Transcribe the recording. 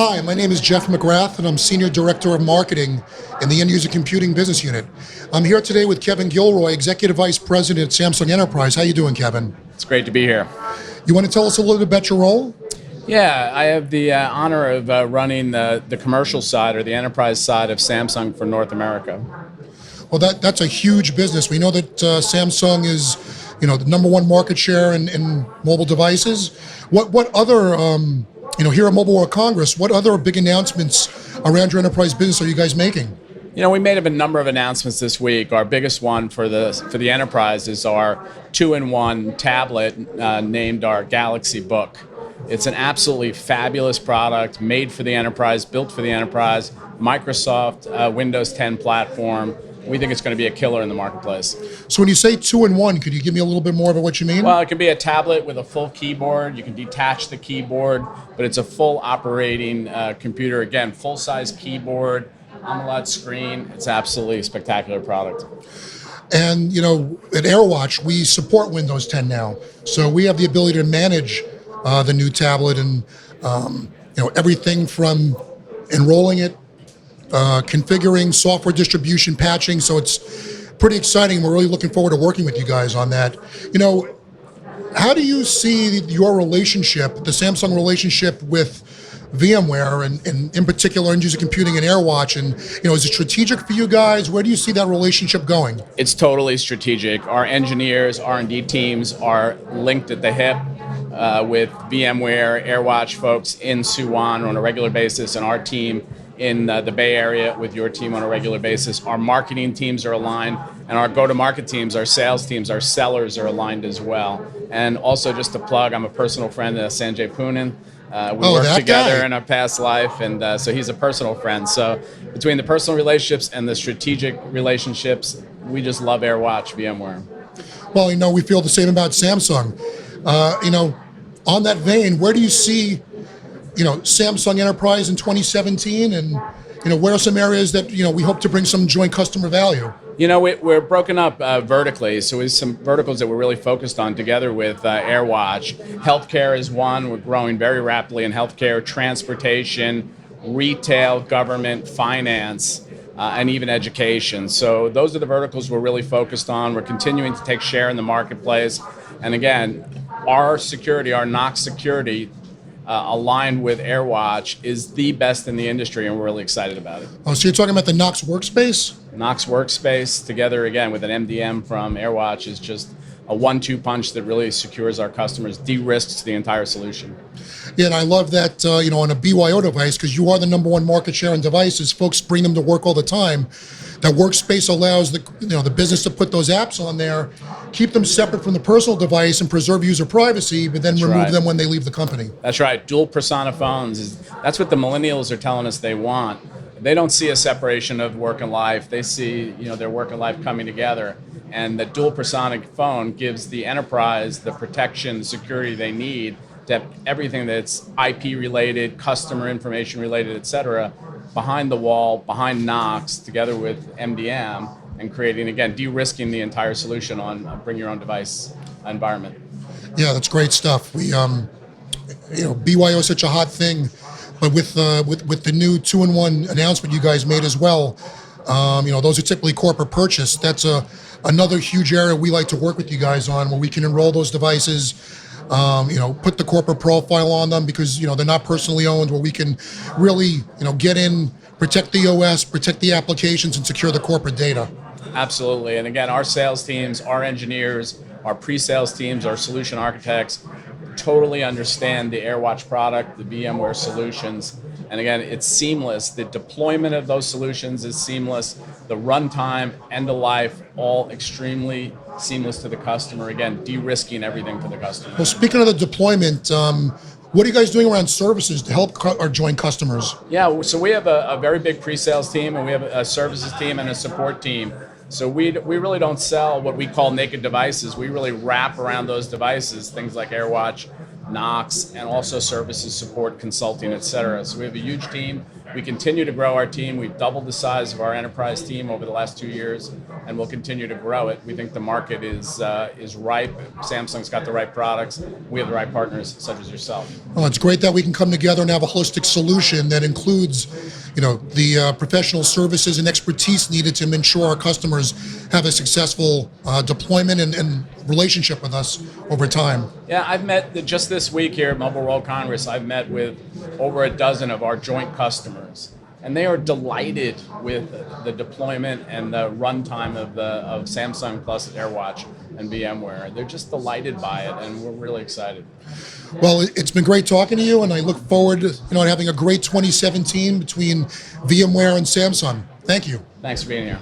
Hi, my name is Jeff McGrath, and I'm Senior Director of Marketing in the End User Computing Business Unit. I'm here today with Kevin Gilroy, Executive Vice President at Samsung Enterprise. How you doing, Kevin? It's great to be here. You want to tell us a little bit about your role? Yeah, I have the honor of running the commercial side or the enterprise side of Samsung for North America. Well, that's a huge business. We know that Samsung is, the #1 market share in mobile devices. What other, here at Mobile World Congress, what other big announcements around your enterprise business are you guys making? We made a number of announcements this week. Our biggest one for the enterprise is our 2-in-1 tablet named our Galaxy Book. It's an absolutely fabulous product, made for the enterprise, built for the enterprise, Microsoft Windows 10 platform. We think it's going to be a killer in the marketplace. So when you say 2-in-1, could you give me a little bit more of what you mean? Well, it can be a tablet with a full keyboard. You can detach the keyboard, but it's a full operating computer. Again, full-size keyboard, AMOLED screen. It's absolutely a spectacular product. And, at AirWatch, we support Windows 10 now. So we have the ability to manage the new tablet and, everything from enrolling it, configuring, software distribution, patching. So it's pretty exciting. We're really looking forward to working with you guys on that. How do you see your relationship, the Samsung relationship with VMware and in particular end user computing and AirWatch? And, is it strategic for you guys? Where do you see that relationship going? It's totally strategic. Our engineers, R&D teams are linked at the hip with VMware, AirWatch folks in Suwon on a regular basis, and our team in the Bay Area with your team on a regular basis. Our marketing teams are aligned, and our go-to-market teams, our sales teams, our sellers are aligned as well. And also, just to plug, I'm a personal friend of Sanjay Poonen. We worked together in a past life, and so he's a personal friend. So between the personal relationships and the strategic relationships, we just love AirWatch VMware. Well, we feel the same about Samsung. On that vein, where do you see Samsung Enterprise in 2017, and where are some areas that we hope to bring some joint customer value? We're broken up vertically, so we have some verticals that we're really focused on together with AirWatch. Healthcare is one. We're growing very rapidly in healthcare, transportation, retail, government, finance, and even education. So those are the verticals we're really focused on. We're continuing to take share in the marketplace. And again, our security, our Knox security, aligned with AirWatch, is the best in the industry, and we're really excited about it. Oh, so you're talking about the Knox Workspace? Knox Workspace, together again with an MDM from AirWatch, is just a 1-2 punch that really secures our customers, de-risks the entire solution. Yeah, and I love that, on a BYO device, because you are the #1 market share in devices. Folks bring them to work all the time. That Workspace allows the business to put those apps on there, keep them separate from the personal device, and preserve user privacy, but then remove them when they leave the company. That's right. Dual persona phones. That's what the millennials are telling us they want. They don't see a separation of work and life. They see their work and life coming together. And the dual persona phone gives the enterprise the protection, the security they need to have everything that's IP related, customer information related, et cetera, behind the wall, behind Knox, together with MDM, and creating, again, de-risking the entire solution on bring your own device environment. Yeah, that's great stuff. We, BYO is such a hot thing, but with the new 2-in-1 announcement you guys made as well, those are typically corporate purchase. That's another huge area we like to work with you guys on, where we can enroll those devices, put the corporate profile on them, because they're not personally owned, where we can really get in, protect the OS, protect the applications, and secure the corporate data. Absolutely. And again, our sales teams, our engineers, our pre-sales teams, our solution architects totally understand the AirWatch product, the VMware solutions. And again, it's seamless. The deployment of those solutions is seamless. The runtime, end of life, all extremely seamless to the customer. Again, de-risking everything for the customer. Well, speaking of the deployment, what are you guys doing around services to help our joint customers? Yeah, so we have a very big pre-sales team, and we have a services team and a support team. So we really don't sell what we call naked devices. We really wrap around those devices, things like AirWatch, Knox, and also services, support, consulting, et cetera. So we have a huge team We continue to grow our team. We've doubled the size of our enterprise team over the last 2 years, and we'll continue to grow it. We think the market is ripe. Samsung's got the right products. We have the right partners, such as yourself. Well, it's great that we can come together and have a holistic solution that includes, the professional services and expertise needed to ensure our customers have a successful deployment and relationship with us over time. Yeah, I've met just this week here at Mobile World Congress. I've met with over a dozen of our joint customers, and they are delighted with the deployment and the runtime of Samsung plus AirWatch and VMware. They're just delighted by it, and we're really excited. Well, it's been great talking to you, and I look forward to having a great 2017 between VMware and Samsung. Thank you. Thanks for being here.